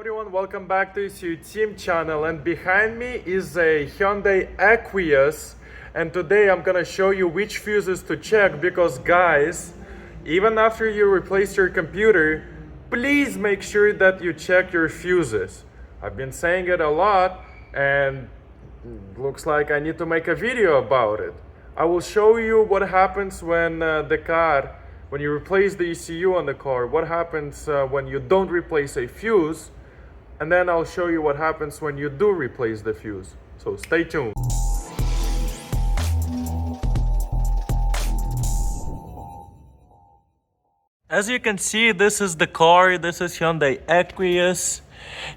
everyone, welcome back to ECU Team channel, and behind me is a Hyundai Equus, and today I'm gonna show you which fuses to check because guys, even after you replace your computer, please make sure that you check your fuses. I've been saying it a lot and looks like I need to make a video about it. I will show you what happens when when you replace the ECU on the car, what happens when you don't replace a fuse, and then I'll show you what happens when you do replace the fuse. So stay tuned. As you can see, this is the car. This is Hyundai Equus.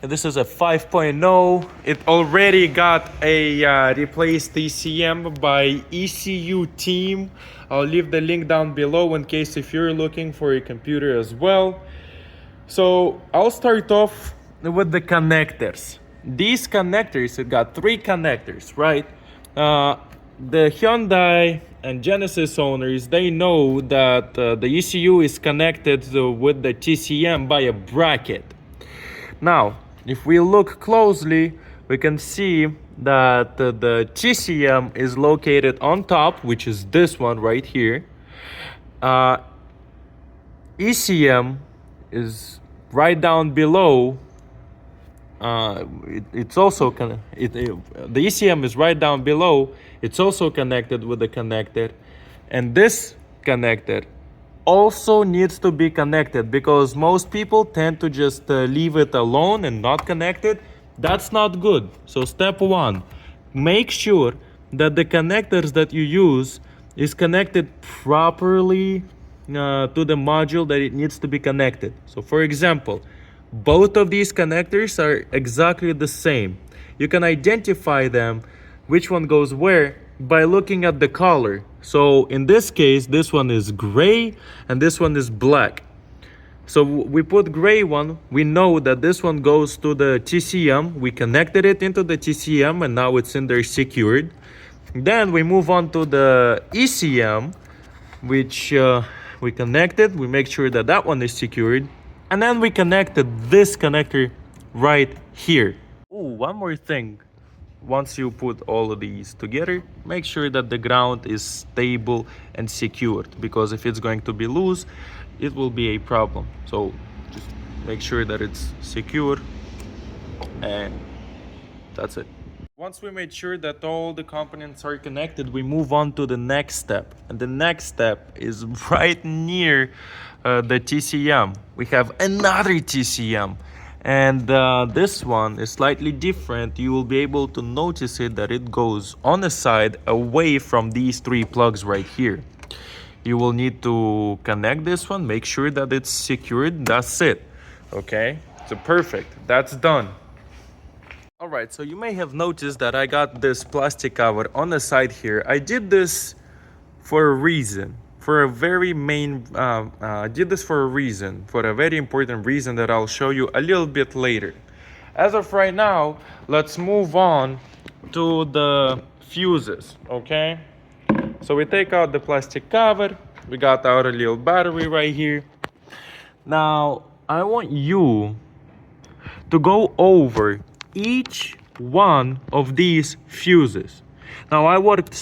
This is a 5.0. It already got a replaced ECM by ECU team. I'll leave the link down below in case if you're looking for a computer as well. So I'll start off with the connectors. These connectors, it got three connectors, right? The Hyundai and Genesis owners, they know that the ECU is connected with the TCM by a bracket. Now, if we look closely, we can see that the TCM is located on top, which is this one right here. ECM is right down below. The ECM is right down below. It's also connected with the connector, and this connector also needs to be connected because most people tend to just leave it alone and not connect it. That's not good. So step one, make sure that the connectors that you use is connected properly to the module that it needs to be connected. So for example, both of these connectors are exactly the same. You can identify them, which one goes where, by looking at the color. So in this case, this one is gray and this one is black. So we put gray one, we know that this one goes to the TCM. We connected it into the TCM and now it's in there secured. Then we move on to the ECM, which we connected. We make sure that that one is secured. And then we connected this connector right here. Oh, one more thing. Once you put all of these together, make sure that the ground is stable and secured, because if it's going to be loose, it will be a problem. So just make sure that it's secure, and that's it. Once we made sure that all the components are connected, we move on to the next step. And the next step is right near the TCM. We have another TCM. And this one is slightly different. You will be able to notice it that it goes on the side away from these three plugs right here. You will need to connect this one, make sure that it's secured. That's it. Okay, so perfect. That's done. All right, so you may have noticed that I got this plastic cover on the side here. I did this for a reason. For a very important reason that I'll show you a little bit later. As of right now, let's move on to the fuses, okay? So we take out the plastic cover. We got our little battery right here. Now, I want you to go over each one of these fuses. Now, I worked on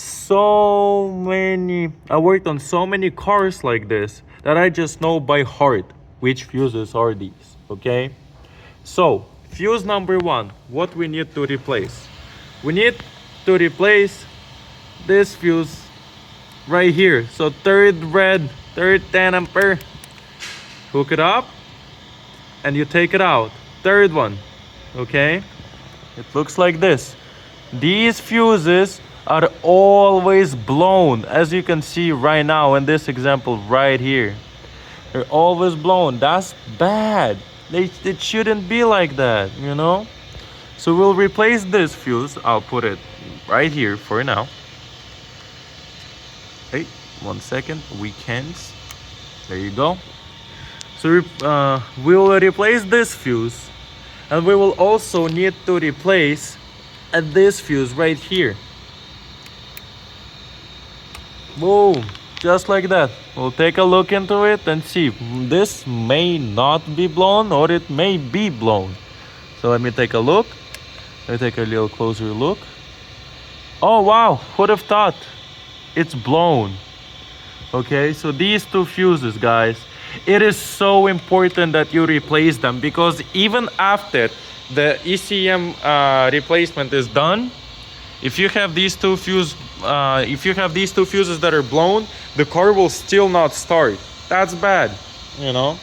so many cars like this that I just know by heart which fuses are these, okay? So, fuse number one, what we need to replace? We need to replace this fuse right here. So, third red, third 10 ampere. Hook it up and you take it out. Third one, okay? It looks like this. These fuses are always blown, as you can see right now in this example right here. They're always blown. That's bad. It shouldn't be like that, you know? So we'll replace this fuse. I'll put it right here for now. Hey, 1 second. Weekends. There you go. So we'll replace this fuse, and we will also need to replace this fuse right here. Boom, just like that. We'll take a look into it and see. This may not be blown or it may be blown. So let me take a look. Let me take a little closer look. Oh wow, who'd have thought? It's blown. Okay, so these two fuses, guys, it is so important that you replace them, because even after the ECM replacement is done, if you have these two fuses that are blown, the car will still not start. That's bad, you know.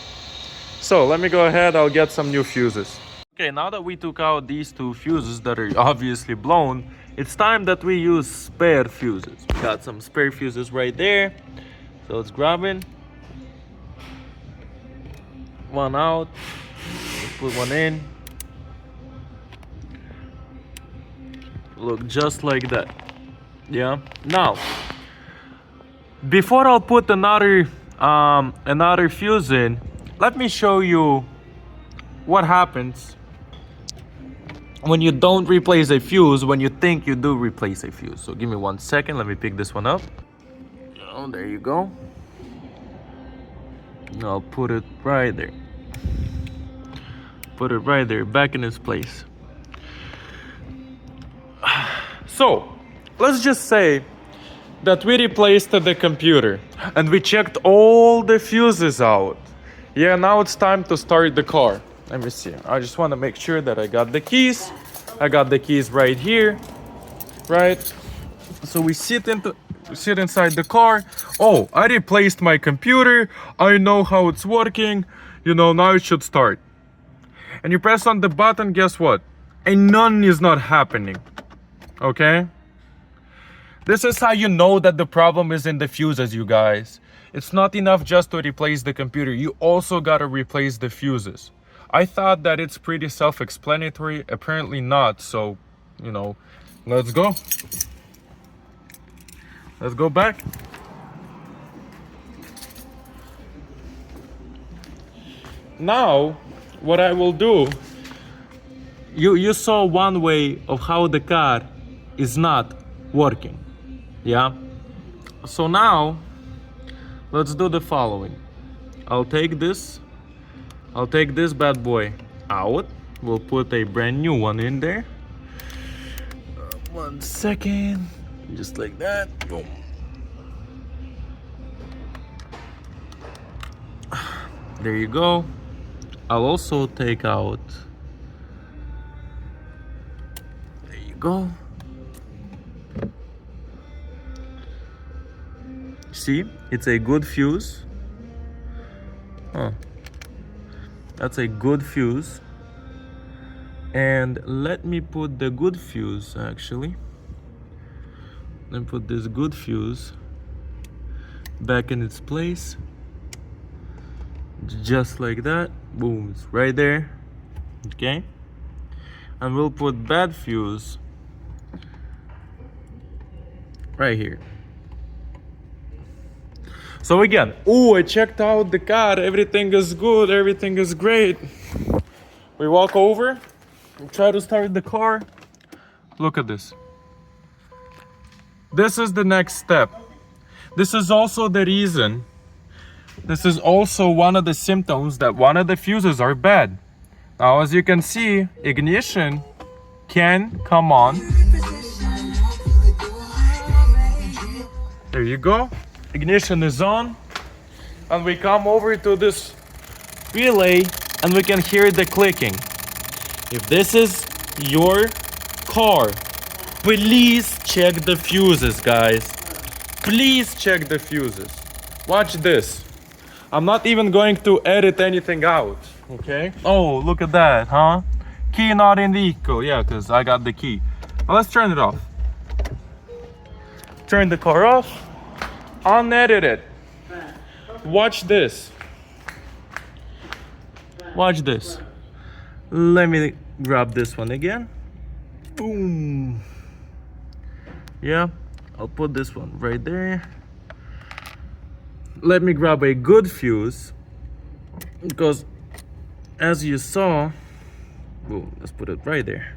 So let me go ahead, I'll get some new fuses. Okay, now that we took out these two fuses that are obviously blown, it's time that we use spare fuses. We got some spare fuses right there. So let's grab it. One out. Let's put one in. Look, just like that. Yeah. Now, before I'll put another fuse in, let me show you what happens when you don't replace a fuse, when you think you do replace a fuse. So give me 1 second, let me pick this one up. Oh, there you go. I'll put it right there. Put it right there, back in its place. So, let's just say that we replaced the computer and we checked all the fuses out. Yeah, now it's time to start the car. Let me see. I just want to make sure that I got the keys. I got the keys right here, right? So we sit inside the car. Oh, I replaced my computer. I know how it's working. You know, now it should start. And you press on the button, guess what? And none is not happening. Okay? This is how you know that the problem is in the fuses, you guys. It's not enough just to replace the computer. You also gotta replace the fuses. I thought that it's pretty self-explanatory. Apparently not. So, you know, let's go. Let's go back. Now, what I will do, you saw one way of how the car is not working. Yeah? So now, let's do the following. I'll take this bad boy out. We'll put a brand new one in there. 1 second. Just like that. Boom. There you go. I'll also take out. There you go. See, it's a good fuse. Huh. That's a good fuse. And let me put the good fuse actually. Let me put this good fuse back in its place. Just like that. Boom, it's right there. Okay. And we'll put bad fuse right here. So again, oh, I checked out the car, everything is good, everything is great. We walk over, we try to start the car. Look at this. This is the next step. This is also the reason, this is also one of the symptoms that one of the fuses are bad. Now, as you can see, ignition can come on. There you go. Ignition is on. And we come over to this relay and we can hear the clicking. If this is your car, please check the fuses, guys. Please check the fuses. Watch this. I'm not even going to edit anything out, okay? Oh, look at that, huh? Key not in the Eco. Yeah, because I got the key. Now let's turn it off. Turn the car off. Unedit it. Watch this. Watch this. Let me grab this one again. Boom. Yeah, I'll put this one right there. Let me grab a good fuse, because as you saw, boom, let's put it right there.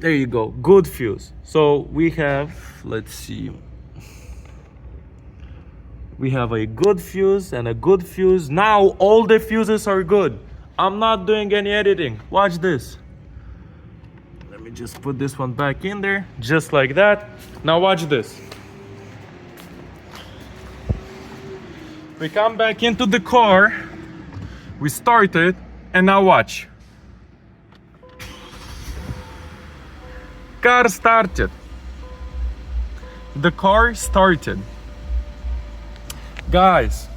There you go, good fuse. So we have, let's see, we have a good fuse and a good fuse. Now all the fuses are good. I'm not doing any editing. Watch this. Let me just put this one back in there, just like that. Now watch this. We come back into the car, we start it, and now watch. Car started. The car started. Guys,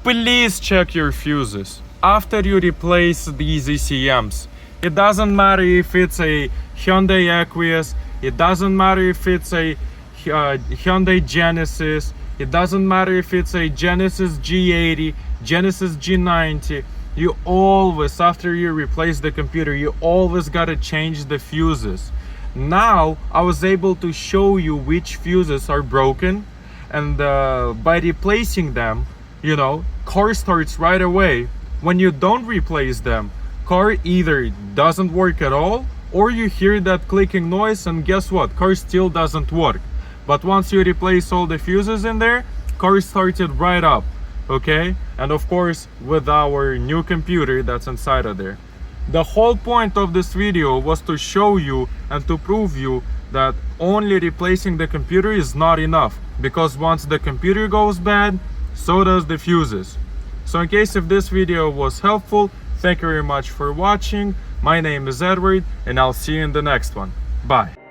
please check your fuses after you replace these ECMs. It doesn't matter if it's a Hyundai Equus, it doesn't matter if it's a Hyundai Genesis, it doesn't matter if it's a Genesis G80, Genesis G90. You always, after you replace the computer, you always gotta change the fuses. Now I was able to show you which fuses are broken, and by replacing them, you know, car starts right away. When you don't replace them, car either doesn't work at all, or you hear that clicking noise, and guess what, car still doesn't work. But once you replace all the fuses in there, car started right up. Okay, and of course with our new computer that's inside of there. The whole point of this video was to show you and to prove you that only replacing the computer is not enough, because once the computer goes bad, so does the fuses. So in case if this video was helpful, thank you very much for watching. My name is Edward, and I'll see you in the next one. Bye.